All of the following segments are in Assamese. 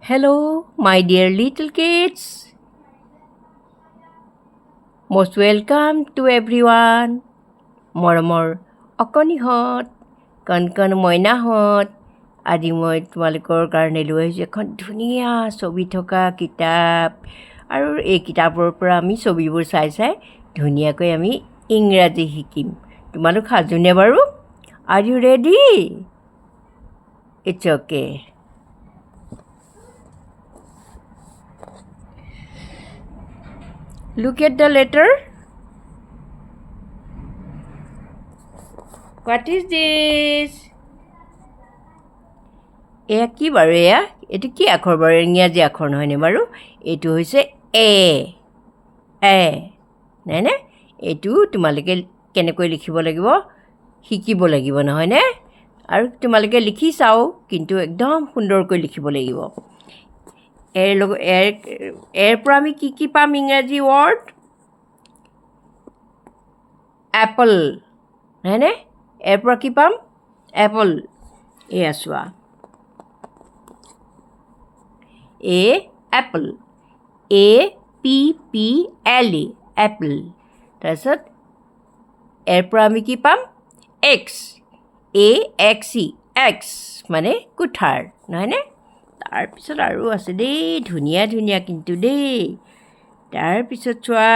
Hello, my dear little kids. Most welcome to everyone. মৰমৰ অকণিহঁত, কণ মইনাহঁত, আজি মই তোমালোকৰ কাৰণে লৈ আহিছোঁ এখন ধুনীয়া ছবি থকা কিতাপ। আৰু এই কিতাপৰ পৰা আমি ছবিবোৰ চাই ধুনীয়াকৈ আমি ইংৰাজী শিকিম। তোমালোক সাজুনে বাৰু? Are you ready? It's okay. Look at the letter. What is this? এয়া কি বাৰু এইটো কি আখৰ বাৰু? ইংৰাজী আখৰ নহয়নে বাৰু? এইটো হৈছে এ নহয়নে? এইটো তোমালোকে কেনেকৈ লিখিব লাগিব শিকিব লাগিব নহয়নে? আৰু তোমালোকে লিখি চাও, কিন্তু একদম সুন্দৰকৈ লিখিব লাগিব। এৰ পৰা আমি কি পাম ইংৰাজী ৱৰ্ড? এপল নহয়নে? এৰ পৰা কি পাম? এপল। এয়া চোৱা, এ এপল, APPLE এপল। তাৰপিছত এৰ পৰা আমি কি পাম? এক্স, AXE এক্স মানে কুঠাৰ নহয়নে? তাৰপিছত আৰু আছে দেই, ধুনীয়া ধুনীয়া কিন্তু দেই। তাৰপিছত চোৱা,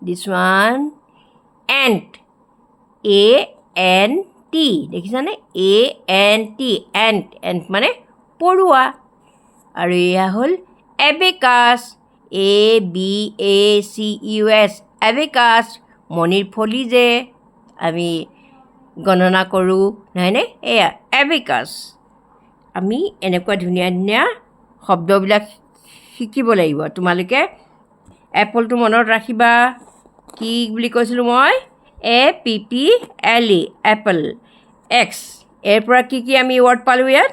দিছ ওৱান এণ্ট, ANT দেখিছানে? ANT এণ্ট মানে পৰুৱা। আৰু এয়া হ'ল এবেকাছ, ABACUS এবেকাছ, মণিৰ ফলি যে আমি গণনা কৰোঁ নহয়নে? এয়া এবেকাছ। আমি এনেকুৱা ধুনীয়া ধুনীয়া শব্দবিলাক শিকিব লাগিব। তোমালোকে এপলটো মনত ৰাখিবা। কি বুলি কৈছিলোঁ মই? APPLE Apple. এক্স, এৰ পৰা কি আমি ৱৰ্ড পালোঁ ইয়াত?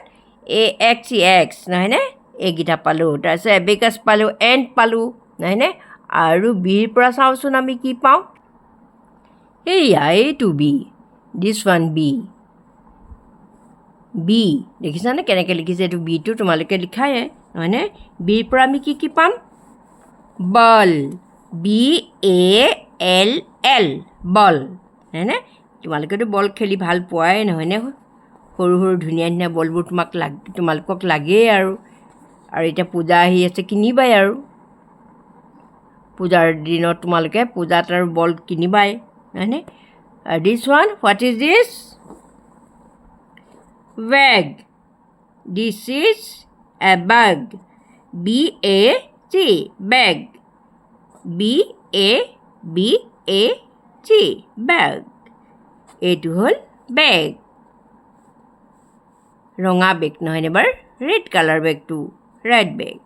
AXE এক্স নহয়নে? এইকেইটা পালোঁ। তাৰপিছত এবেকাছ পালোঁ, এণ্ট পালোঁ নহয়নে? আৰু বিৰ পৰা চাওঁচোন আমি কি পাওঁ? এইটো বি, দিছ ওৱান বি দেখিছানে কেনেকৈ লিখিছে? এইটো বিটো তোমালোকে লিখাই নহয়নে? বিৰ পৰা আমি কি পাম? বল, BALL বল নহয়নে? তোমালোকেতো বল খেলি ভাল পোৱাই নহয়নে? সৰু সৰু ধুনীয়া ধুনীয়া বলবোৰ তোমালোকক লাগেই। আৰু এতিয়া পূজা আহি আছে, কিনিবাই আৰু পূজাৰ দিনত তোমালোকে পূজাত আৰু বল কিনিবাই নহয়নে? দিছ one, what is this? Bag, this is a bag, BAG bag, BAG বেগ। এইটো হ'ল বেগ, ৰঙা বেগ নহয়নে বাৰু? ৰেড কালাৰ বেগটো, ৰেড বেগ।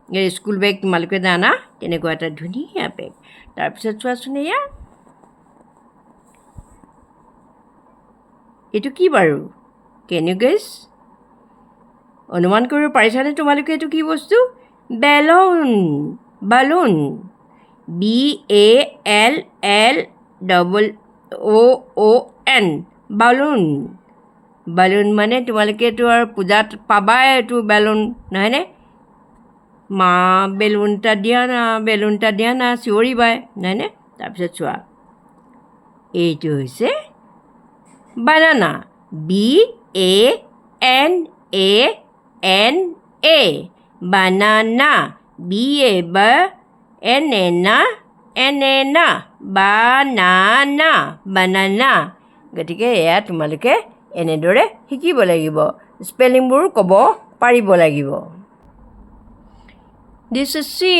এই স্কুল বেগ তোমালোকে জানা, তেনেকুৱা এটা ধুনীয়া বেগ। তাৰপিছত চোৱাচোন, এইটো কি বাৰু? কেন ইউ গেছ? অনুমান কৰিব পাৰিছানে তোমালোকে এইটো কি বস্তু? Balloon, বালুন, BALLOON বালুন। বালুন মানে তোমালোকে এইটো আৰু পূজাত পাবাই এইটো বেলুন নহয়নে? মা বেলুন এটা দিয়া না চিঞৰিবাই নহয়নে? তাৰপিছত চোৱা, এইটো হৈছে বানানা, BANANA বানানা, BANANA বানানা। গতিকে এয়া তোমালোকে এনেদৰে শিকিব লাগিব, স্পেলিংবোৰ ক'ব পাৰিব লাগিব। দিছ ইজ চি,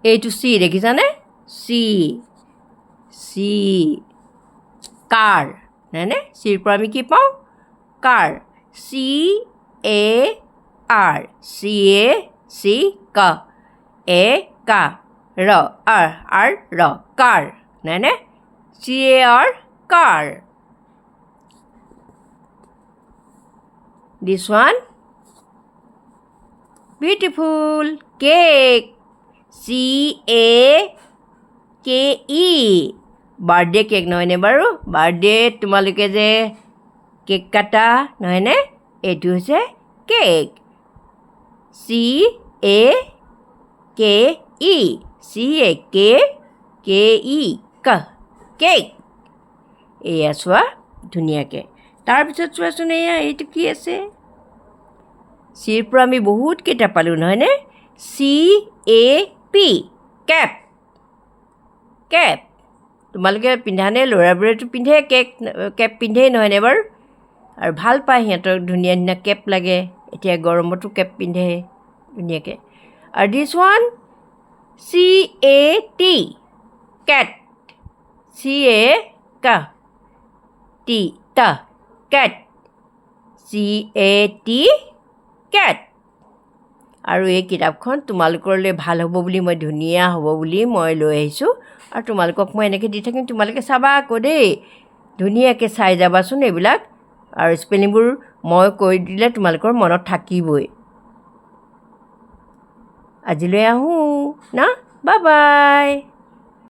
এইটো চি দেখিছানে? চি কাৰ নহয়নে? চিৰ পৰা আমি কি পাওঁ? কাৰ, CAR কাৰ নহয়নে? CAR কাৰ। দিছ one beautiful cake, CAKE birthday cake নহয়নে বাৰু? বাৰ্থডে তোমালোকে যে কেক কাটা নহয়নে? এইটো হৈছে কেক CAKE CAKE কেক এয়া চোৱা ধুনীয়াকৈ তাৰপিছত চোৱাচোন এয়া এইটো কি আছে চিৰ পৰা আমি বহুতকেইটা পালোঁ নহয়নে CAP কেপ কেপ তোমালোকে পিন্ধানে ল'ৰাবোৰেতো পিন্ধে কেপ পিন্ধেই নহয়নে বাৰু আৰু ভাল পায় সিহঁতক ধুনীয়া ধুনীয়া কেপ লাগে এতিয়া গৰমতো কেপ পিন্ধে ধুনীয়াকৈ আৰু this one CAT cat cat CAT cat আৰু এই কিতাপখন তোমালোকলৈ ভাল হ'ব বুলি মই ধুনীয়া হ'ব বুলি মই লৈ আহিছোঁ আৰু তোমালোকক মই এনেকৈ দি থাকিম তোমালোকে চাবা আকৌ দেই ধুনীয়াকৈ চাই যাবাচোন এইবিলাক আৰু স্পেলিংবোৰ মই কৈ দিলে তোমালোকৰ মনত থাকিবই আজিলৈ আহোঁ না বাই বাই